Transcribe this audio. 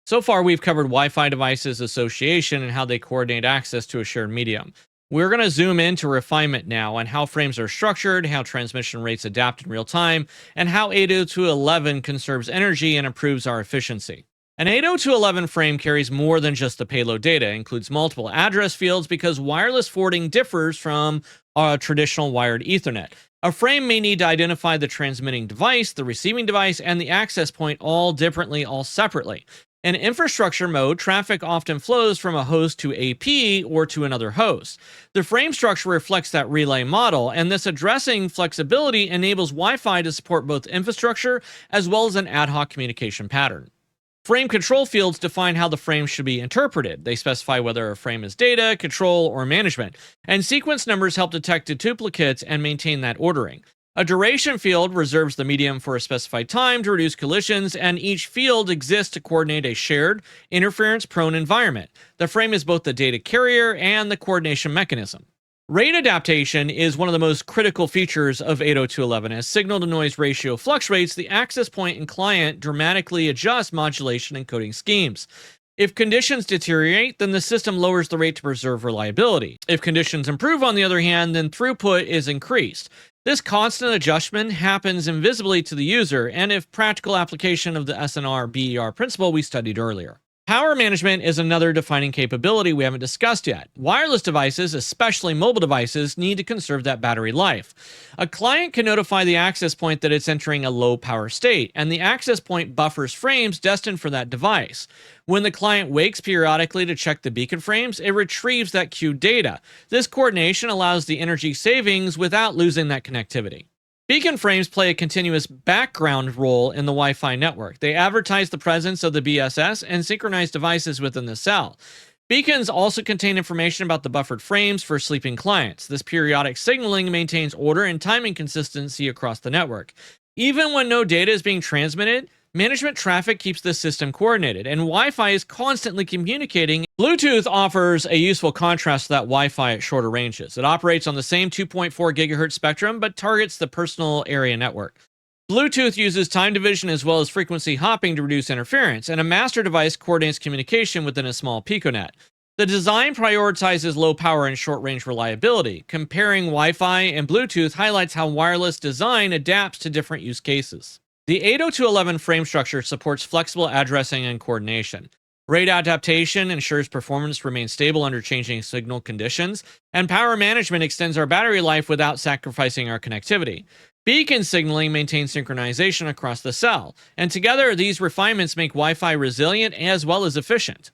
So far, we've covered Wi-Fi devices association and how they coordinate access to a shared medium. We're going to zoom into refinement now on how frames are structured, how transmission rates adapt in real time, and how 802.11 conserves energy and improves our efficiency. An 802.11 frame carries more than just the payload data. It includes multiple address fields because wireless forwarding differs from traditional wired Ethernet. A frame may need to identify the transmitting device, the receiving device, and the access point all differently, all separately. In infrastructure mode, traffic often flows from a host to AP or to another host. The frame structure reflects that relay model, and this addressing flexibility enables Wi-Fi to support both infrastructure as well as an ad hoc communication pattern. Frame control fields define how the frame should be interpreted. They specify whether a frame is data, control, or management, and sequence numbers help detect duplicates and maintain that ordering. A duration field reserves the medium for a specified time to reduce collisions, and each field exists to coordinate a shared, interference-prone environment. The frame is both the data carrier and the coordination mechanism. Rate adaptation is one of the most critical features of 802.11. As signal-to-noise ratio fluctuates, the access point and client dramatically adjust modulation and coding schemes. If conditions deteriorate, then the system lowers the rate to preserve reliability. If conditions improve, on the other hand, then throughput is increased. This constant adjustment happens invisibly to the user, and if practical application of the SNR-BER principle we studied earlier. Power management is another defining capability we haven't discussed yet. Wireless devices, especially mobile devices, need to conserve that battery life. A client can notify the access point that it's entering a low power state, and the access point buffers frames destined for that device. When the client wakes periodically to check the beacon frames, it retrieves that queued data. This coordination allows the energy savings without losing that connectivity. Beacon frames play a continuous background role in the Wi-Fi network. They advertise the presence of the BSS and synchronize devices within the cell. Beacons also contain information about the buffered frames for sleeping clients. This periodic signaling maintains order and timing consistency across the network. Even when no data is being transmitted, management traffic keeps the system coordinated, and Wi-Fi is constantly communicating. Bluetooth offers a useful contrast to that Wi-Fi at shorter ranges. It operates on the same 2.4 GHz spectrum, but targets the personal area network. Bluetooth uses time division as well as frequency hopping to reduce interference, and a master device coordinates communication within a small piconet. The design prioritizes low power and short-range reliability. Comparing Wi-Fi and Bluetooth highlights how wireless design adapts to different use cases. The 802.11 frame structure supports flexible addressing and coordination. Rate adaptation ensures performance remains stable under changing signal conditions, and power management extends our battery life without sacrificing our connectivity. Beacon signaling maintains synchronization across the cell, and together these refinements make Wi-Fi resilient as well as efficient.